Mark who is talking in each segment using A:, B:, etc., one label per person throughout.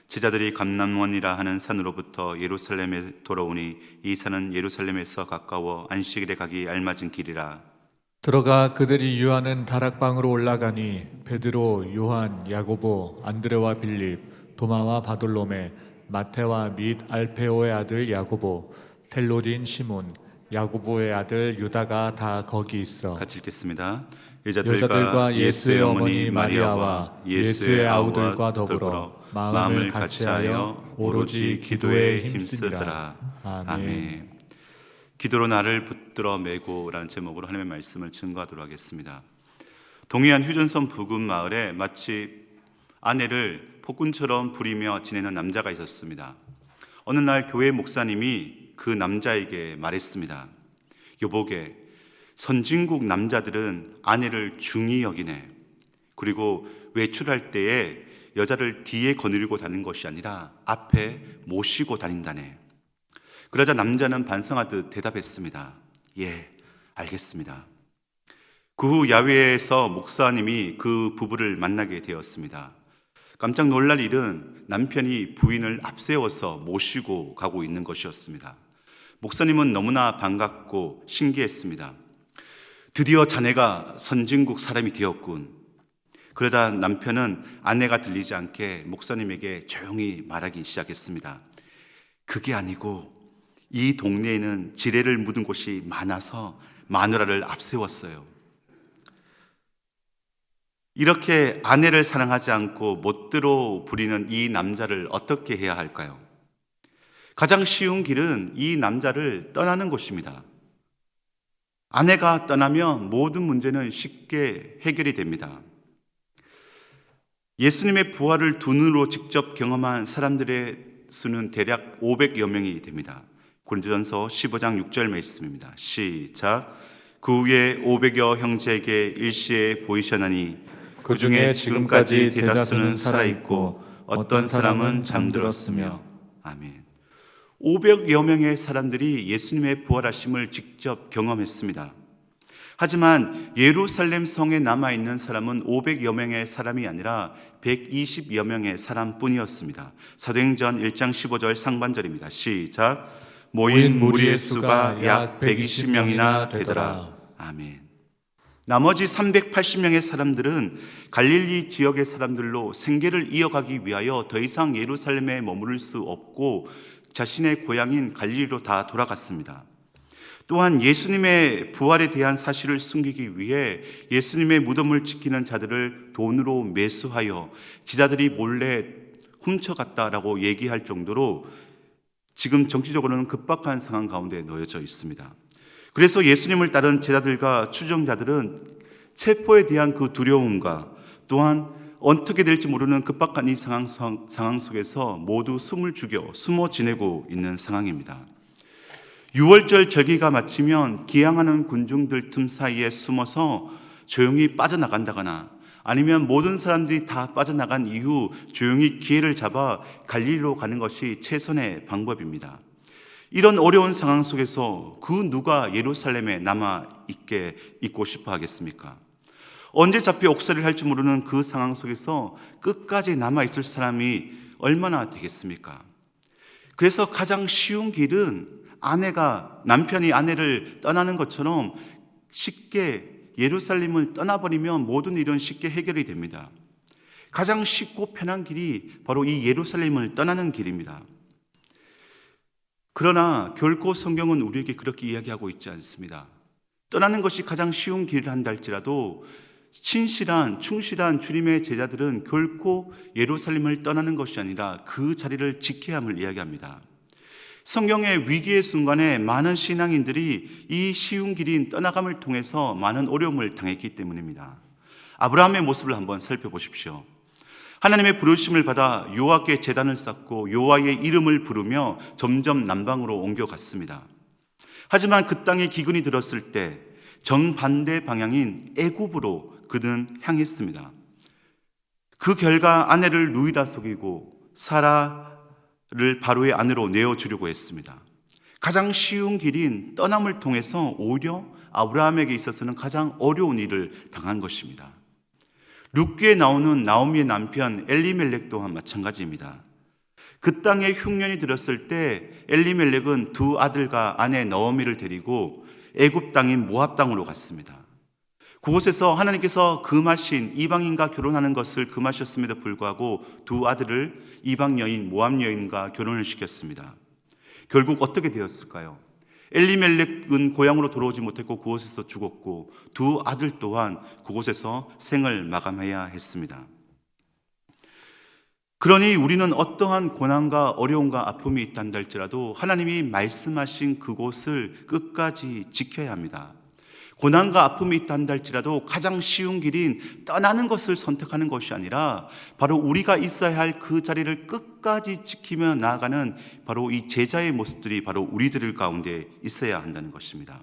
A: 제자들이 감람원이라 하는 산으로부터 예루살렘에 돌아오니 이 산은 예루살렘에서 가까워 안식일에 가기 알맞은 길이라.
B: 들어가 그들이 유하는 다락방으로 올라가니 베드로, 요한, 야고보, 안드레와 빌립, 도마와 바돌로메, 마테와 및 알페오의 아들 야고보, 텔로딘 시몬, 야고보의 아들 유다가 다 거기 있어.
A: 같이 읽겠습니다.
B: 여자들과 예수의 어머니 마리아와 예수의 아우들과 더불어 마음을 같이하여 오로지 기도에 힘쓰더라. 아멘.
A: 기도로 나를 붙들어 매고 라는 제목으로 하나님의 말씀을 증거하도록 하겠습니다. 동해안 휴전선 부근 마을에 마치 아내를 폭군처럼 부리며 지내는 남자가 있었습니다. 어느 날 교회 목사님이 그 남자에게 말했습니다. 여보게, 선진국 남자들은 아내를 중히 여기네. 그리고 외출할 때에 여자를 뒤에 거느리고 다니는 것이 아니라 앞에 모시고 다닌다네. 그러자 남자는 반성하듯 대답했습니다. 예, 알겠습니다. 그 후 야외에서 목사님이 그 부부를 만나게 되었습니다. 깜짝 놀랄 일은 남편이 부인을 앞세워서 모시고 가고 있는 것이었습니다. 목사님은 너무나 반갑고 신기했습니다. 드디어 자네가 선진국 사람이 되었군. 그러다 남편은 아내가 들리지 않게 목사님에게 조용히 말하기 시작했습니다. 그게 아니고 이 동네에는 지뢰를 묻은 곳이 많아서 마누라를 앞세웠어요. 이렇게 아내를 사랑하지 않고 못들어 부리는 이 남자를 어떻게 해야 할까요? 가장 쉬운 길은 이 남자를 떠나는 것입니다. 아내가 떠나면 모든 문제는 쉽게 해결이 됩니다. 예수님의 부활을 두 눈으로 직접 경험한 사람들의 수는 대략 500여 명이 됩니다. 고린도전서 15장 6절 말씀입니다. 시작. 그 후에 500여 형제에게 일시에 보이셨나니 그 중에 지금까지 대다수는 살아있고 어떤 사람은 잠들었으며. 아멘. 500여 명의 사람들이 예수님의 부활하심을 직접 경험했습니다. 하지만 예루살렘 성에 남아있는 사람은 500여 명의 사람이 아니라 120여 명의 사람뿐이었습니다. 사도행전 1장 15절 상반절입니다. 시작. 모인 무리의 수가 약 120명이나 되더라. 아멘. 나머지 380명의 사람들은 갈릴리 지역의 사람들로 생계를 이어가기 위하여 더 이상 예루살렘에 머무를 수 없고 자신의 고향인 갈릴리로 다 돌아갔습니다. 또한 예수님의 부활에 대한 사실을 숨기기 위해 예수님의 무덤을 지키는 자들을 돈으로 매수하여 지자들이 몰래 훔쳐갔다라고 얘기할 정도로 지금 정치적으로는 급박한 상황 가운데 놓여져 있습니다. 그래서 예수님을 따른 제자들과 추종자들은 체포에 대한 그 두려움과 또한 어떻게 될지 모르는 급박한 이 상황 속에서 모두 숨을 죽여 숨어 지내고 있는 상황입니다. 6월절 절기가 마치면 기양하는 군중들 틈 사이에 숨어서 조용히 빠져나간다거나 아니면 모든 사람들이 다 빠져나간 이후 조용히 기회를 잡아 갈릴리로 가는 것이 최선의 방법입니다. 이런 어려운 상황 속에서 그 누가 예루살렘에 있고 싶어 하겠습니까? 언제 잡혀 옥살이를 할지 모르는 그 상황 속에서 끝까지 남아있을 사람이 얼마나 되겠습니까? 그래서 가장 쉬운 길은 남편이 아내를 떠나는 것처럼 쉽게 예루살렘을 떠나버리면 모든 일은 쉽게 해결이 됩니다. 가장 쉽고 편한 길이 바로 이 예루살렘을 떠나는 길입니다. 그러나 결코 성경은 우리에게 그렇게 이야기하고 있지 않습니다. 떠나는 것이 가장 쉬운 길을 한다 할지라도 충실한 주님의 제자들은 결코 예루살렘을 떠나는 것이 아니라 그 자리를 지켜야 함을 이야기합니다. 성경의 위기의 순간에 많은 신앙인들이 이 쉬운 길인 떠나감을 통해서 많은 어려움을 당했기 때문입니다. 아브라함의 모습을 한번 살펴보십시오. 하나님의 부르심을 받아 여호와께 제단을 쌓고 여호와의 이름을 부르며 점점 남방으로 옮겨갔습니다. 하지만 그 땅에 기근이 들었을 때 정반대 방향인 애굽으로 그는 향했습니다. 그 결과 아내를 누이라 속이고 사라를 바로의 아내로 내어주려고 했습니다. 가장 쉬운 길인 떠남을 통해서 오히려 아브라함에게 있어서는 가장 어려운 일을 당한 것입니다. 룻기에 나오는 나오미의 남편 엘리멜렉 또한 마찬가지입니다. 그 땅에 흉년이 들었을 때 엘리멜렉은 두 아들과 아내 너어미를 데리고 애굽 땅인 모압 땅으로 갔습니다. 그곳에서 하나님께서 금하신 이방인과 결혼하는 것을 금하셨음에도 불구하고 두 아들을 이방 여인 모압 여인과 결혼을 시켰습니다. 결국 어떻게 되었을까요? 엘리멜렉은 고향으로 돌아오지 못했고 그곳에서 죽었고 두 아들 또한 그곳에서 생을 마감해야 했습니다. 그러니 우리는 어떠한 고난과 어려움과 아픔이 있단다 할지라도 하나님이 말씀하신 그곳을 끝까지 지켜야 합니다. 고난과 아픔이 있단다 할지라도 가장 쉬운 길인 떠나는 것을 선택하는 것이 아니라 바로 우리가 있어야 할 그 자리를 끝까지 지키며 나아가는 바로 이 제자의 모습들이 바로 우리들 가운데 있어야 한다는 것입니다.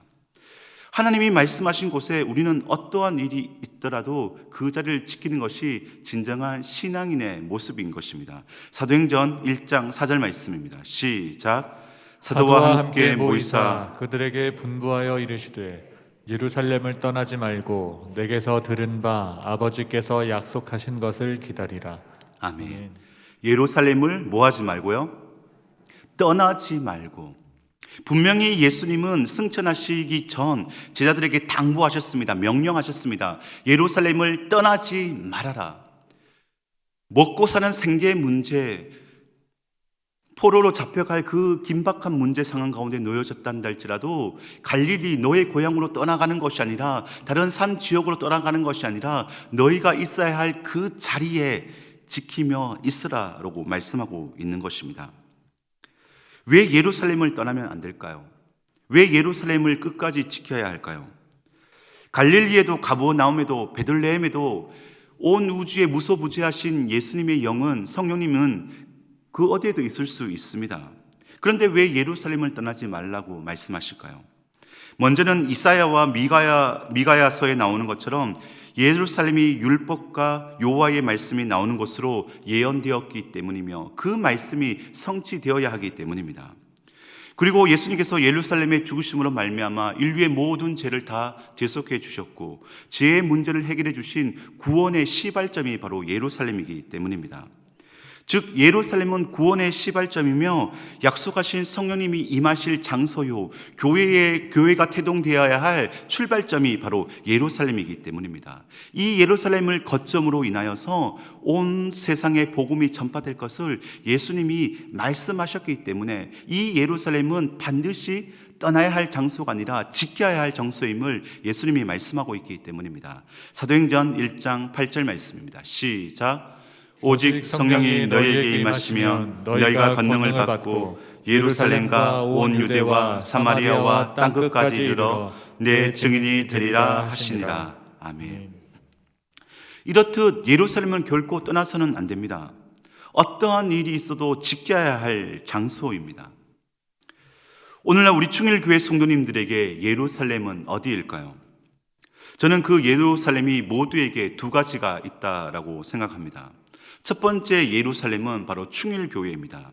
A: 하나님이 말씀하신 곳에 우리는 어떠한 일이 있더라도 그 자리를 지키는 것이 진정한 신앙인의 모습인 것입니다. 사도행전 1장 4절 말씀입니다. 시작. 사도와 함께 모이사
B: 그들에게 분부하여 이르시되 예루살렘을 떠나지 말고 내게서 들은 바 아버지께서 약속하신 것을 기다리라.
A: 아멘. 예루살렘을 뭐하지 말고요? 떠나지 말고. 분명히 예수님은 승천하시기 전 제자들에게 당부하셨습니다. 명령하셨습니다. 예루살렘을 떠나지 말아라. 먹고 사는 생계 문제, 포로로 잡혀갈 그 긴박한 문제 상황 가운데 놓여졌단다 할지라도 갈릴리 너의 고향으로 떠나가는 것이 아니라 다른 삶 지역으로 떠나가는 것이 아니라 너희가 있어야 할 그 자리에 지키며 있으라라고 말씀하고 있는 것입니다. 왜 예루살렘을 떠나면 안 될까요? 왜 예루살렘을 끝까지 지켜야 할까요? 갈릴리에도 가버나움에도 베들레헴에도 온 우주에 무소부지하신 예수님의 영은 성령님은 그 어디에도 있을 수 있습니다. 그런데 왜 예루살렘을 떠나지 말라고 말씀하실까요? 먼저는 이사야와 미가야서에 나오는 것처럼 예루살렘이 율법과 여호와의 말씀이 나오는 곳으로 예언되었기 때문이며 그 말씀이 성취되어야 하기 때문입니다. 그리고 예수님께서 예루살렘의 죽으심으로 말미암아 인류의 모든 죄를 다 대속해 주셨고 죄의 문제를 해결해 주신 구원의 시발점이 바로 예루살렘이기 때문입니다. 즉 예루살렘은 구원의 시발점이며 약속하신 성령님이 임하실 장소요, 교회가 태동되어야 할 출발점이 바로 예루살렘이기 때문입니다. 이 예루살렘을 거점으로 인하여서 온 세상에 복음이 전파될 것을 예수님이 말씀하셨기 때문에 이 예루살렘은 반드시 떠나야 할 장소가 아니라 지켜야 할 장소임을 예수님이 말씀하고 있기 때문입니다. 사도행전 1장 8절 말씀입니다. 시작. 오직 성령이 너희에게 임하시면 너희가 권능을 받고 예루살렘과 온 유대와 사마리아와 땅끝까지 이르러 내 증인이 되리라 하시니라. 아멘. 이렇듯 예루살렘은 결코 떠나서는 안 됩니다. 어떠한 일이 있어도 지켜야 할 장소입니다. 오늘날 우리 충일교회 성도님들에게 예루살렘은 어디일까요? 저는 그 예루살렘이 모두에게 두 가지가 있다라고 생각합니다. 첫 번째 예루살렘은 바로 충일교회입니다.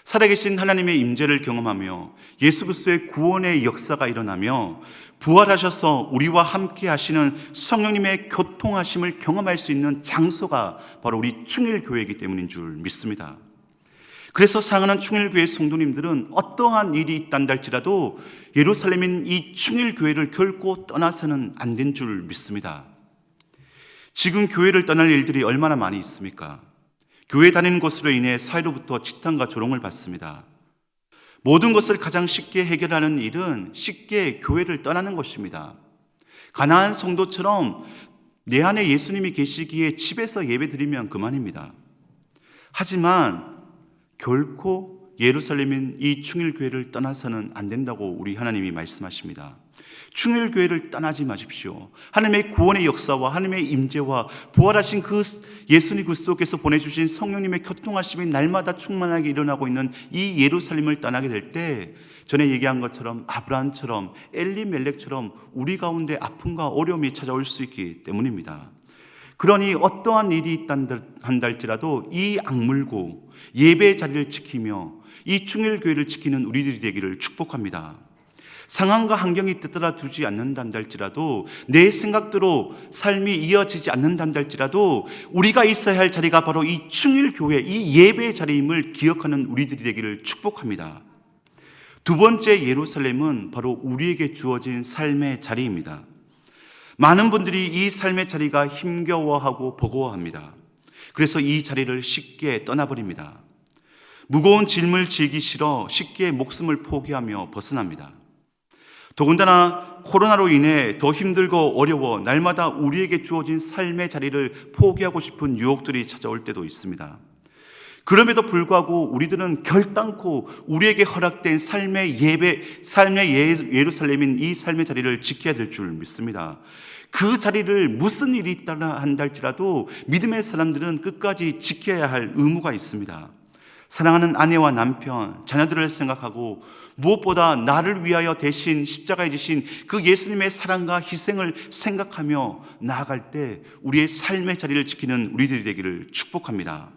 A: 살아계신 하나님의 임재를 경험하며 예수 그리스도의 구원의 역사가 일어나며 부활하셔서 우리와 함께 하시는 성령님의 교통하심을 경험할 수 있는 장소가 바로 우리 충일교회이기 때문인 줄 믿습니다. 그래서 사랑하는 충일교회 성도님들은 어떠한 일이 있단다 할지라도 예루살렘인 이 충일교회를 결코 떠나서는 안 된 줄 믿습니다. 지금 교회를 떠날 일들이 얼마나 많이 있습니까? 교회 다니는 것으로 인해 사회로부터 지탄과 조롱을 받습니다. 모든 것을 가장 쉽게 해결하는 일은 쉽게 교회를 떠나는 것입니다. 가나안 성도처럼 내 안에 예수님이 계시기에 집에서 예배드리면 그만입니다. 하지만 결코 예루살렘인 이 충일교회를 떠나서는 안 된다고 우리 하나님이 말씀하십니다. 충일교회를 떠나지 마십시오. 하나님의 구원의 역사와 하나님의 임재와 부활하신 그 예수님 그리스도께서 보내주신 성령님의 교통하심이 날마다 충만하게 일어나고 있는 이 예루살렘을 떠나게 될 때 전에 얘기한 것처럼 아브라함처럼 엘리멜렉처럼 우리 가운데 아픔과 어려움이 찾아올 수 있기 때문입니다. 그러니 어떠한 일이 한다 할지라도 이 악물고 예배의 자리를 지키며 이 충일교회를 지키는 우리들이 되기를 축복합니다. 상황과 환경이 뜻따라 두지 않는단다 할지라도, 내 생각대로 삶이 이어지지 않는단다 할지라도 우리가 있어야 할 자리가 바로 이 충일교회, 이 예배의 자리임을 기억하는 우리들이 되기를 축복합니다. 두 번째 예루살렘은 바로 우리에게 주어진 삶의 자리입니다. 많은 분들이 이 삶의 자리가 힘겨워하고 버거워합니다. 그래서 이 자리를 쉽게 떠나버립니다. 무거운 짐을 지기 싫어 쉽게 목숨을 포기하며 벗어납니다. 더군다나 코로나로 인해 더 힘들고 어려워 날마다 우리에게 주어진 삶의 자리를 포기하고 싶은 유혹들이 찾아올 때도 있습니다. 그럼에도 불구하고 우리들은 결단코 우리에게 허락된 삶의 예배, 삶의 예루살렘인 이 삶의 자리를 지켜야 될 줄 믿습니다. 그 자리를 무슨 일이 있다나 한다 할지라도 믿음의 사람들은 끝까지 지켜야 할 의무가 있습니다. 사랑하는 아내와 남편, 자녀들을 생각하고 무엇보다 나를 위하여 대신 십자가에 지신 그 예수님의 사랑과 희생을 생각하며 나아갈 때 우리의 삶의 자리를 지키는 우리들이 되기를 축복합니다.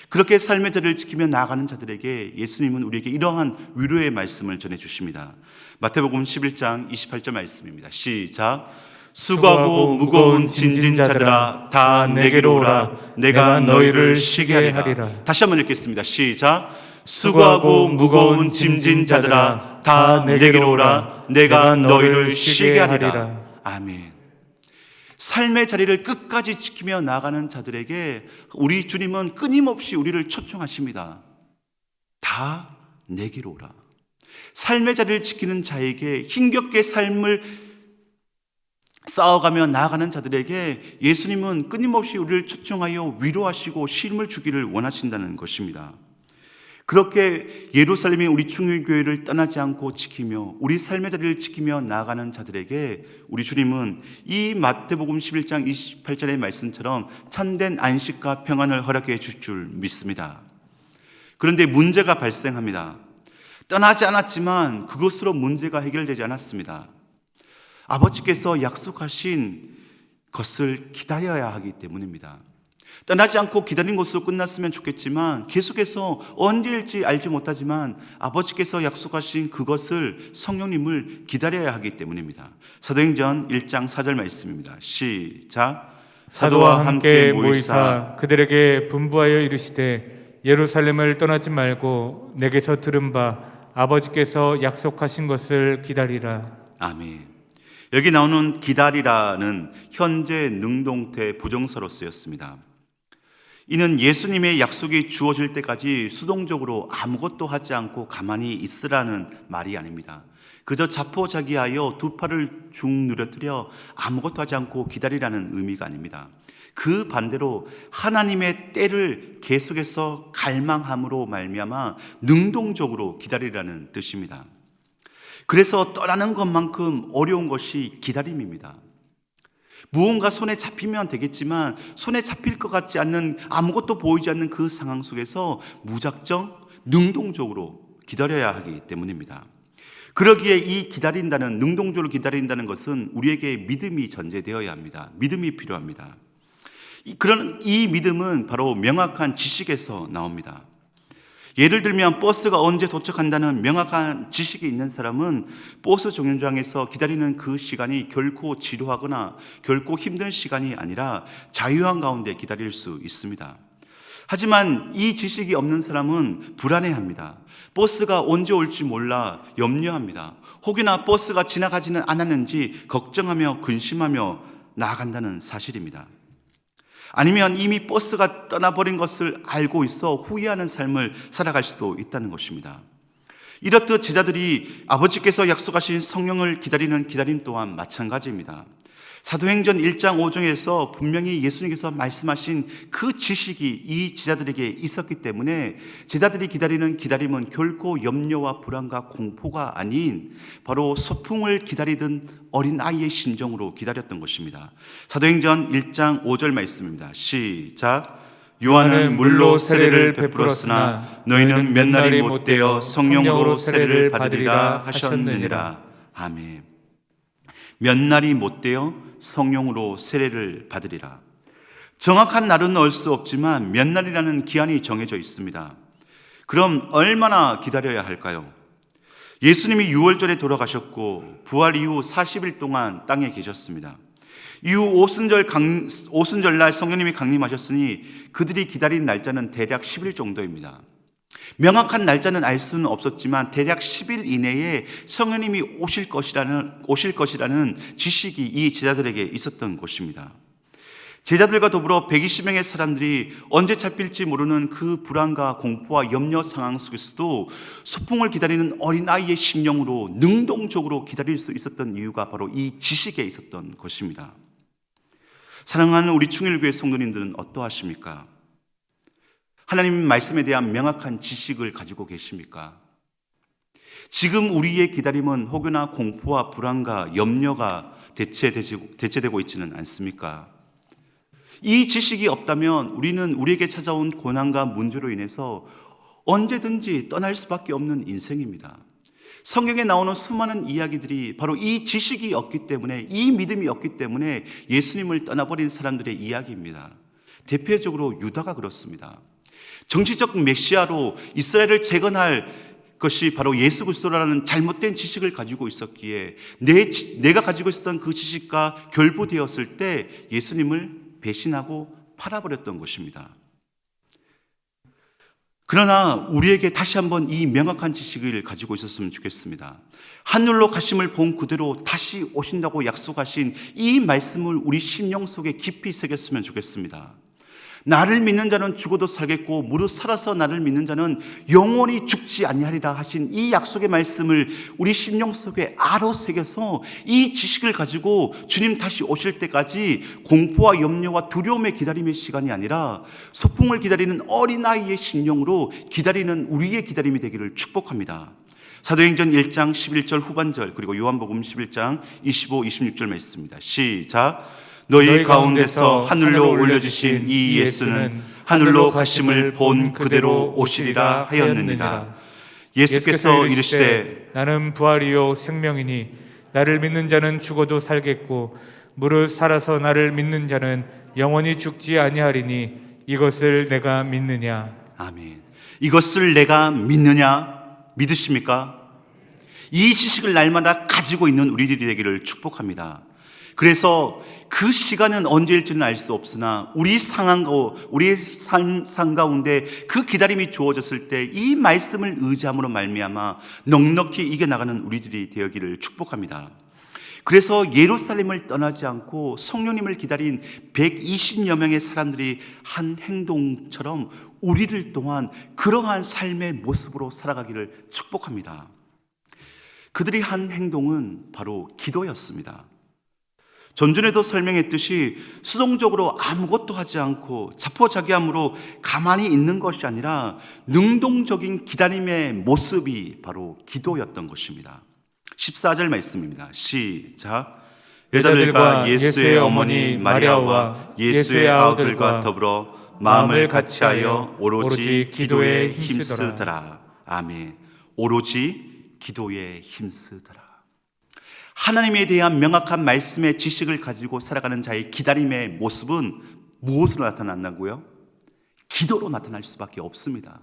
A: 그렇게 삶의 자리를 지키며 나아가는 자들에게 예수님은 우리에게 이러한 위로의 말씀을 전해주십니다. 마태복음 11장 28절 말씀입니다. 시작. 수고하고 무거운 짐진 자들아 다 내게로 오라. 내가 너희를 쉬게 하리라. 다시 한번 읽겠습니다. 시작. 수고하고 무거운 짐진 자들아 다 내게로 오라. 내가 너희를 쉬게 하리라. 아멘. 삶의 자리를 끝까지 지키며 나가는 자들에게 우리 주님은 끊임없이 우리를 초청하십니다. 다 내게로 오라. 삶의 자리를 지키는 자에게, 힘겹게 삶을 쌓아가며 나아가는 자들에게 예수님은 끊임없이 우리를 초청하여 위로하시고 쉼을 주기를 원하신다는 것입니다. 그렇게 예루살렘이 우리 충일교회를 떠나지 않고 지키며 우리 삶의 자리를 지키며 나아가는 자들에게 우리 주님은 이 마태복음 11장 28절의 말씀처럼 참된 안식과 평안을 허락해 주실 줄 믿습니다. 그런데 문제가 발생합니다. 떠나지 않았지만 그것으로 문제가 해결되지 않았습니다. 아버지께서 약속하신 것을 기다려야 하기 때문입니다. 떠나지 않고 기다린 것으로 끝났으면 좋겠지만 계속해서 언제일지 알지 못하지만 아버지께서 약속하신 그것을, 성령님을 기다려야 하기 때문입니다. 사도행전 1장 4절 말씀입니다. 시작.
B: 사도와 함께 모이사 그들에게 분부하여 이르시되 예루살렘을 떠나지 말고 내게서 들은 바 아버지께서 약속하신 것을 기다리라.
A: 아멘. 여기 나오는 기다리라는 현재 능동태 부정사로 쓰였습니다. 이는 예수님의 약속이 주어질 때까지 수동적으로 아무것도 하지 않고 가만히 있으라는 말이 아닙니다. 그저 자포자기하여 두 팔을 쭉 누려뜨려 아무것도 하지 않고 기다리라는 의미가 아닙니다. 그 반대로 하나님의 때를 계속해서 갈망함으로 말미암아 능동적으로 기다리라는 뜻입니다. 그래서 떠나는 것만큼 어려운 것이 기다림입니다. 무언가 손에 잡히면 되겠지만 손에 잡힐 것 같지 않는, 아무것도 보이지 않는 그 상황 속에서 무작정 능동적으로 기다려야 하기 때문입니다. 그러기에 이 기다린다는, 능동적으로 기다린다는 것은 우리에게 믿음이 전제되어야 합니다. 믿음이 필요합니다. 그런 이 믿음은 바로 명확한 지식에서 나옵니다. 예를 들면 버스가 언제 도착한다는 명확한 지식이 있는 사람은 버스 정류장에서 기다리는 그 시간이 결코 지루하거나 결코 힘든 시간이 아니라 자유한 가운데 기다릴 수 있습니다. 하지만 이 지식이 없는 사람은 불안해합니다. 버스가 언제 올지 몰라 염려합니다. 혹여나 버스가 지나가지는 않았는지 걱정하며 근심하며 나아간다는 사실입니다. 아니면 이미 버스가 떠나버린 것을 알고 있어 후회하는 삶을 살아갈 수도 있다는 것입니다. 이렇듯 제자들이 아버지께서 약속하신 성령을 기다리는 기다림 또한 마찬가지입니다. 사도행전 1장 5절에서 분명히 예수님께서 말씀하신 그 지식이 이 제자들에게 있었기 때문에 제자들이 기다리는 기다림은 결코 염려와 불안과 공포가 아닌 바로 소풍을 기다리던 어린아이의 심정으로 기다렸던 것입니다. 사도행전 1장 5절 말씀입니다. 시작. 요한은 물로 세례를 베풀었으나 너희는 몇 날이 못되어 성령으로 세례를 받으리라 하셨느니라. 아멘. 몇 날이 못되어 성령으로 세례를 받으리라. 정확한 날은 알 수 없지만 몇 날이라는 기한이 정해져 있습니다. 그럼 얼마나 기다려야 할까요? 예수님이 유월절에 돌아가셨고 부활 이후 40일 동안 땅에 계셨습니다. 이후 오순절날 성령님이 강림하셨으니 그들이 기다린 날짜는 대략 10일 정도입니다. 명확한 날짜는 알 수는 없었지만 대략 10일 이내에 성령님이 오실 것이라는 지식이 이 제자들에게 있었던 것입니다. 제자들과 더불어 120명의 사람들이 언제 잡힐지 모르는 그 불안과 공포와 염려 상황 속에서도 소풍을 기다리는 어린아이의 심령으로 능동적으로 기다릴 수 있었던 이유가 바로 이 지식에 있었던 것입니다. 사랑하는 우리 충일교회 성도님들은 어떠하십니까? 하나님 말씀에 대한 명확한 지식을 가지고 계십니까? 지금 우리의 기다림은 혹여나 공포와 불안과 염려가 대체되고 있지는 않습니까? 이 지식이 없다면 우리는 우리에게 찾아온 고난과 문제로 인해서 언제든지 떠날 수밖에 없는 인생입니다. 성경에 나오는 수많은 이야기들이 바로 이 지식이 없기 때문에, 이 믿음이 없기 때문에 예수님을 떠나버린 사람들의 이야기입니다. 대표적으로 유다가 그렇습니다. 정치적 메시아로 이스라엘을 재건할 것이 바로 예수 그리스도라는 잘못된 지식을 가지고 있었기에 내가 가지고 있었던 그 지식과 결부되었을 때 예수님을 배신하고 팔아버렸던 것입니다. 그러나 우리에게 다시 한번 이 명확한 지식을 가지고 있었으면 좋겠습니다. 하늘로 가심을 본 그대로 다시 오신다고 약속하신 이 말씀을 우리 심령 속에 깊이 새겼으면 좋겠습니다. 나를 믿는 자는 죽어도 살겠고 무릇 살아서 나를 믿는 자는 영원히 죽지 아니하리라 하신 이 약속의 말씀을 우리 심령 속에 알아 새겨서 이 지식을 가지고 주님 다시 오실 때까지 공포와 염려와 두려움의 기다림의 시간이 아니라 소풍을 기다리는 어린아이의 심령으로 기다리는 우리의 기다림이 되기를 축복합니다. 사도행전 1장 11절 후반절 그리고 요한복음 11장 25, 26절 말씀입니다. 시작. 너희 가운데서 하늘로 올려주신 이 예수는 하늘로 가심을 본 그대로 오시리라 하였느니라. 예수께서 이르시되
C: 나는 부활이요 생명이니 나를 믿는 자는 죽어도 살겠고 무릇 살아서 나를 믿는 자는 영원히 죽지 아니하리니 이것을 내가 믿느냐.
A: 아멘. 이것을 내가 믿느냐? 믿으십니까? 이 지식을 날마다 가지고 있는 우리들이 되기를 축복합니다. 그래서 그 시간은 언제일지는 알 수 없으나 우리의 삶 가운데 그 기다림이 주어졌을 때 이 말씀을 의지함으로 말미암아 넉넉히 이겨나가는 우리들이 되기를 축복합니다. 그래서 예루살렘을 떠나지 않고 성령님을 기다린 120여 명의 사람들이 한 행동처럼 우리를 또한 그러한 삶의 모습으로 살아가기를 축복합니다. 그들이 한 행동은 바로 기도였습니다. 전전에도 설명했듯이 수동적으로 아무것도 하지 않고 자포자기함으로 가만히 있는 것이 아니라 능동적인 기다림의 모습이 바로 기도였던 것입니다. 14절 말씀입니다. 시작. 여자들과 예수의 어머니 마리아와 예수의 아우들과 더불어 마음을 같이하여 오로지 기도에 힘쓰더라. 아멘. 오로지 기도에 힘쓰더라. 하나님에 대한 명확한 말씀의 지식을 가지고 살아가는 자의 기다림의 모습은 무엇으로 나타난다고요? 기도로 나타날 수밖에 없습니다.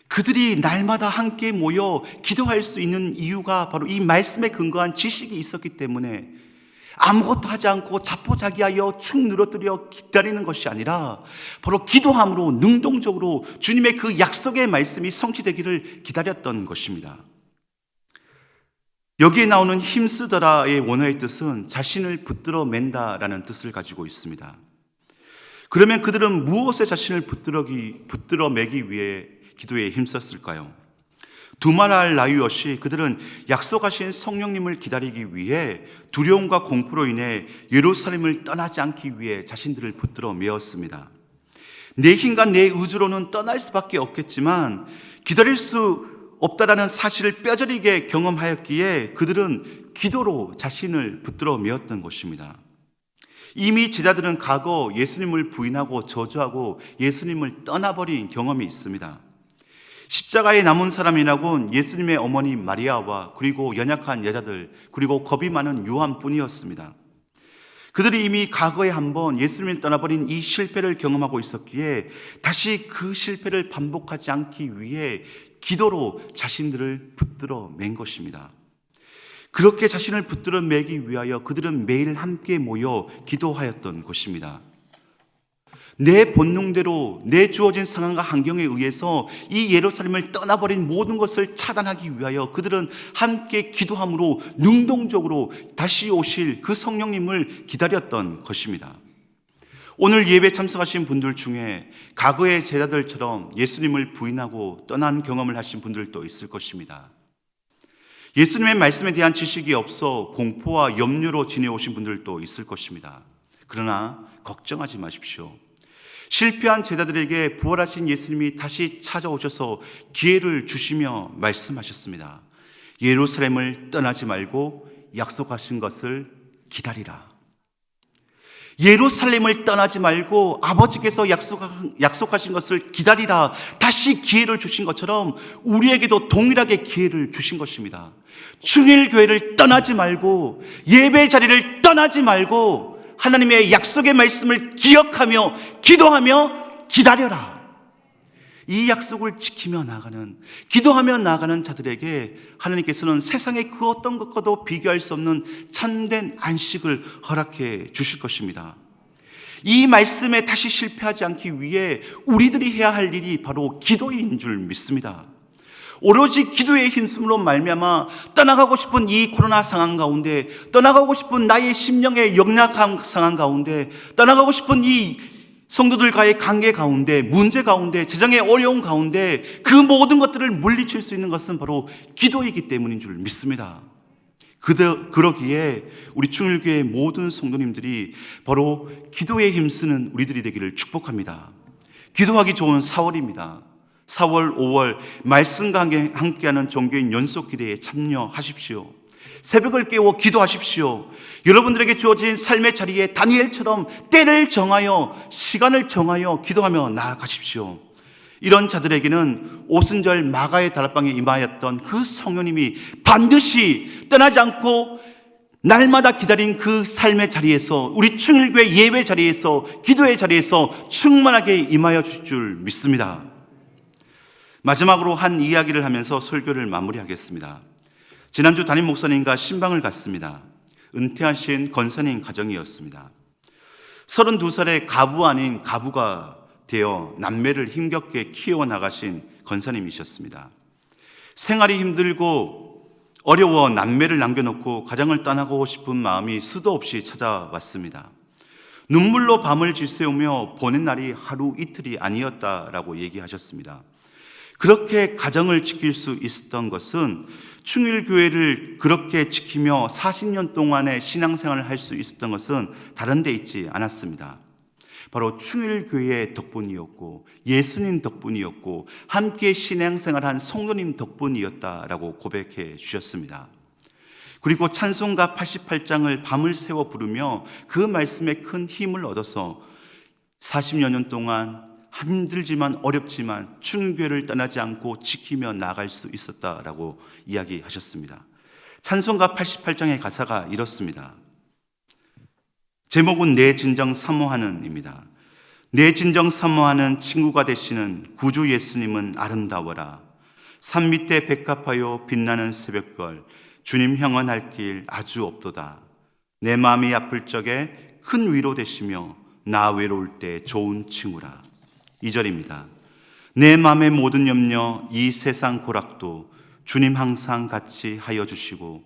A: 그들이 날마다 함께 모여 기도할 수 있는 이유가 바로 이 말씀에 근거한 지식이 있었기 때문에 아무것도 하지 않고 자포자기하여 축 늘어뜨려 기다리는 것이 아니라 바로 기도함으로 능동적으로 주님의 그 약속의 말씀이 성취되기를 기다렸던 것입니다. 여기에 나오는 힘쓰더라의 원어의 뜻은 자신을 붙들어 맨다라는 뜻을 가지고 있습니다. 그러면 그들은 무엇에 자신을 붙들어 매기 위해 기도에 힘썼을까요? 두말할 나위 없이 그들은 약속하신 성령님을 기다리기 위해 두려움과 공포로 인해 예루살렘을 떠나지 않기 위해 자신들을 붙들어 메었습니다. 내 힘과 내 의지로는 떠날 수밖에 없겠지만 기다릴 수 없다라는 사실을 뼈저리게 경험하였기에 그들은 기도로 자신을 붙들어 메었던 것입니다. 이미 제자들은 과거 예수님을 부인하고 저주하고 예수님을 떠나버린 경험이 있습니다. 십자가에 남은 사람이라곤 예수님의 어머니 마리아와 그리고 연약한 여자들 그리고 겁이 많은 요한뿐이었습니다. 그들이 이미 과거에 한번 예수님을 떠나버린 이 실패를 경험하고 있었기에 다시 그 실패를 반복하지 않기 위해 기도로 자신들을 붙들어 맨 것입니다. 그렇게 자신을 붙들어 매기 위하여 그들은 매일 함께 모여 기도하였던 것입니다. 내 본능대로 내 주어진 상황과 환경에 의해서 이 예루살렘을 떠나버린 모든 것을 차단하기 위하여 그들은 함께 기도함으로 능동적으로 다시 오실 그 성령님을 기다렸던 것입니다. 오늘 예배 참석하신 분들 중에 과거의 제자들처럼 예수님을 부인하고 떠난 경험을 하신 분들도 있을 것입니다. 예수님의 말씀에 대한 지식이 없어 공포와 염려로 지내오신 분들도 있을 것입니다. 그러나 걱정하지 마십시오. 실패한 제자들에게 부활하신 예수님이 다시 찾아오셔서 기회를 주시며 말씀하셨습니다. 예루살렘을 떠나지 말고 약속하신 것을 기다리라. 예루살렘을 떠나지 말고 아버지께서 약속하신 것을 기다리라. 다시 기회를 주신 것처럼 우리에게도 동일하게 기회를 주신 것입니다. 충일교회를 떠나지 말고, 예배 자리를 떠나지 말고 하나님의 약속의 말씀을 기억하며 기도하며 기다려라. 이 약속을 지키며 나아가는, 기도하며 나아가는 자들에게 하나님께서는 세상의 그 어떤 것과도 비교할 수 없는 참된 안식을 허락해 주실 것입니다. 이 말씀에 다시 실패하지 않기 위해 우리들이 해야 할 일이 바로 기도인 줄 믿습니다. 오로지 기도의 힘쓰므로 말미암아 떠나가고 싶은 이 코로나 상황 가운데, 떠나가고 싶은 나의 심령의 역력한 상황 가운데, 떠나가고 싶은 이 성도들과의 관계 가운데, 문제 가운데, 재정의 어려움 가운데 그 모든 것들을 물리칠 수 있는 것은 바로 기도이기 때문인 줄 믿습니다. 그러기에 우리 충일교회 모든 성도님들이 바로 기도에 힘쓰는 우리들이 되기를 축복합니다. 기도하기 좋은 4월입니다. 4월, 5월 말씀과 함께하는 종교인 연속 기도에 참여하십시오. 새벽을 깨워 기도하십시오. 여러분들에게 주어진 삶의 자리에 다니엘처럼 때를 정하여, 시간을 정하여 기도하며 나아가십시오. 이런 자들에게는 오순절 마가의 다락방에 임하였던 그 성령님이 반드시 떠나지 않고 날마다 기다린 그 삶의 자리에서, 우리 충일교회 예배 자리에서, 기도의 자리에서 충만하게 임하여 주실 줄 믿습니다. 마지막으로 한 이야기를 하면서 설교를 마무리하겠습니다. 지난주 담임 목사님과 신방을 갔습니다. 은퇴하신 권사님 가정이었습니다. 32살의 가부 아닌 가부가 되어 남매를 힘겹게 키워나가신 권사님이셨습니다. 생활이 힘들고 어려워 남매를 남겨놓고 가정을 떠나고 싶은 마음이 수도 없이 찾아왔습니다. 눈물로 밤을 지새우며 보낸 날이 하루 이틀이 아니었다라고 얘기하셨습니다. 그렇게 가정을 지킬 수 있었던 것은 충일교회를 그렇게 지키며 40년 동안의 신앙생활을 할 수 있었던 것은 다른 데 있지 않았습니다. 바로 충일교회의 덕분이었고, 예수님 덕분이었고, 함께 신앙생활한 성도님 덕분이었다라고 고백해 주셨습니다. 그리고 찬송가 88장을 밤을 새워 부르며 그 말씀에 큰 힘을 얻어서 40여 년 동안 힘들지만 어렵지만 충일교회를 떠나지 않고 지키며 나아갈 수 있었다라고 이야기하셨습니다. 찬송가 88장의 가사가 이렇습니다. 제목은 내 진정 사모하는입니다. 내 진정 사모하는 친구가 되시는 구주 예수님은 아름다워라. 산 밑에 백합하여 빛나는 새벽별, 주님 형언할 길 아주 없도다. 내 마음이 아플 적에 큰 위로 되시며 나 외로울 때 좋은 친구라. 2절입니다. 내 마음의 모든 염려, 이 세상 고락도 주님 항상 같이 하여 주시고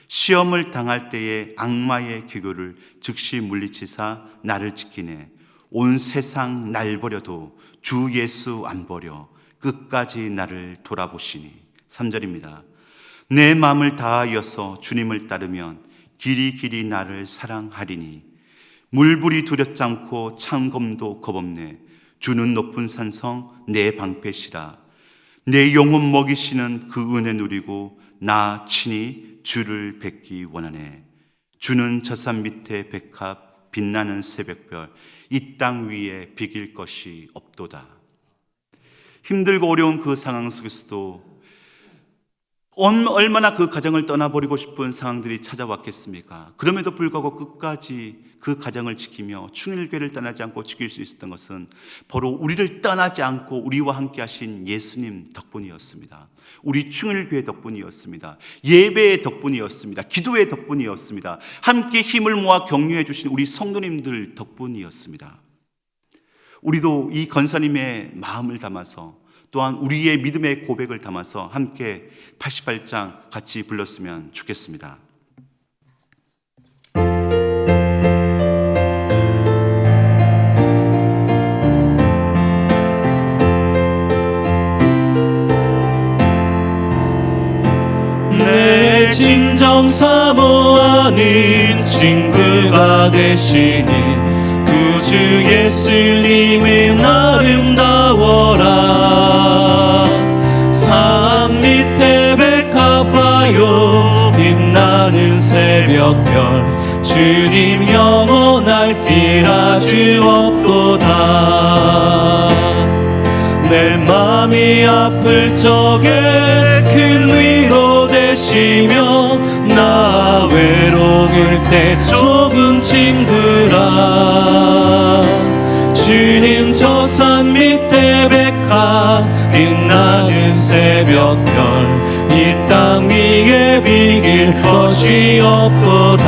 A: 시험을 당할 때에 악마의 기교를 즉시 물리치사 나를 지키네. 온 세상 날 버려도 주 예수 안 버려 끝까지 나를 돌아보시니. 3절입니다. 내 마음을 다하여서 주님을 따르면 길이 나를 사랑하리니. 물불이 두렵지 않고 창검도 겁없네. 주는 높은 산성 내 방패시라. 내 영혼 먹이시는 그 은혜 누리고 나 친히 주를 뵙기 원하네. 주는 저 산 밑에 백합 빛나는 새벽별, 이 땅 위에 비길 것이 없도다. 힘들고 어려운 그 상황 속에서도 얼마나 그 가정을 떠나버리고 싶은 상황들이 찾아왔겠습니까? 그럼에도 불구하고 끝까지 그 가정을 지키며 충일교회를 떠나지 않고 지킬 수 있었던 것은 바로 우리를 떠나지 않고 우리와 함께 하신 예수님 덕분이었습니다. 우리 충일교회 덕분이었습니다. 예배의 덕분이었습니다. 기도의 덕분이었습니다. 함께 힘을 모아 격려해 주신 우리 성도님들 덕분이었습니다. 우리도 이 권사님의 마음을 담아서 또한 우리의 믿음의 고백을 담아서 함께 88장 같이 불렀으면 좋겠습니다.
D: 내 진정 사모하는 친구가 되시는 구주 예수님은 아름다워라. 산 밑에 백합화요 빛나는 새벽별 주님 영원할 길 아주 없도다. 내 맘이 아플 적에 큰 위로 되시며 나 외로울 때 좋은 친구라. 주는 저 산 밑에 백합 빛나는 새벽별 이 땅 위에 비길 것이 없도다.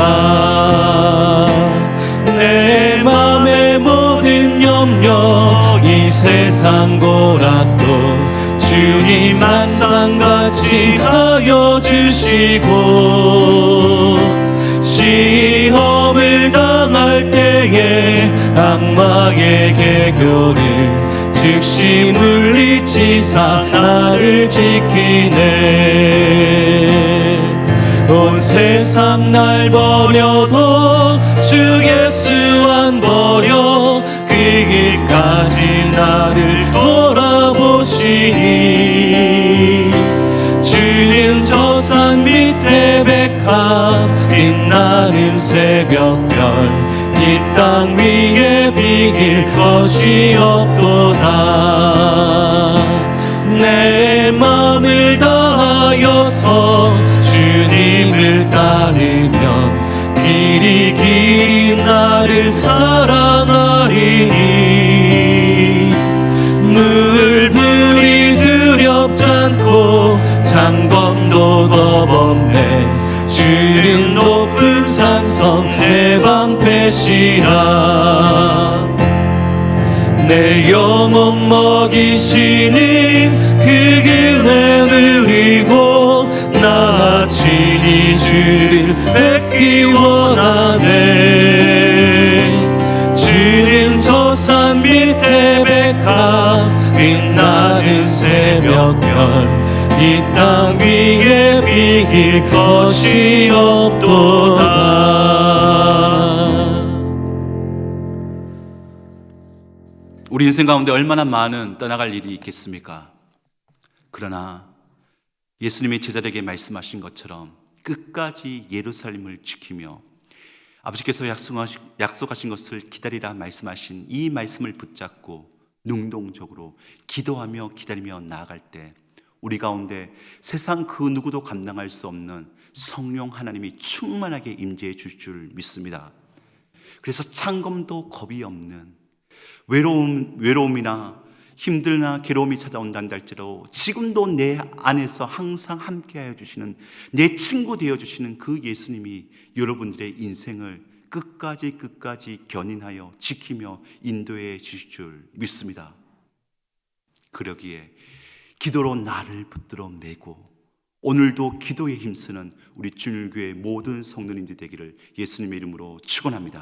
D: 내 맘의 모든 염려 이 세상 고락도 주님 만상같이 하여 주시고 시험을 당할 때에 악마의 개교를 즉시 물리치사 나를 지키네. 온 세상 날 버려도 주 예수 안 버려 그 길까지 나를 돌아보시니. 주는 저 산 밑에 백합 빛나는 새벽별 이 땅 위에 비길 것이 없도다. 내 맘을 다하여서 주님을 따르면 길이 길이 나를 사랑하리니. 물불이 두렵지 않고 장검도 겁없네. 주는 높은 산성 내 방패시라. 내 영혼 먹이시는 그 은혜 누리고 나 친히 주를 뵙기 원하네. 주는 저 산 밑에 백합 빛나는 새벽별 이 땅 위에 비길 것이 없도다.
A: 우리 인생 가운데 얼마나 많은 떠나갈 일이 있겠습니까? 그러나 예수님이 제자들에게 말씀하신 것처럼 끝까지 예루살렘을 지키며 아버지께서 약속하신 것을 기다리라 말씀하신 이 말씀을 붙잡고 능동적으로 기도하며 기다리며 나아갈 때 우리 가운데 세상 그 누구도 감당할 수 없는 성령 하나님이 충만하게 임재해 줄 줄 믿습니다. 그래서 창검도 겁이 없는 외로움이나 힘들나 괴로움이 찾아온다는 할지라도 지금도 내 안에서 항상 함께하여 주시는 내 친구 되어 주시는 그 예수님이 여러분들의 인생을 끝까지 견인하여 지키며 인도해 주실 줄 믿습니다. 그러기에 기도로 나를 붙들어 매고 오늘도 기도에 힘쓰는 우리 주일교회 모든 성도님들 되기를 예수님의 이름으로 축원합니다.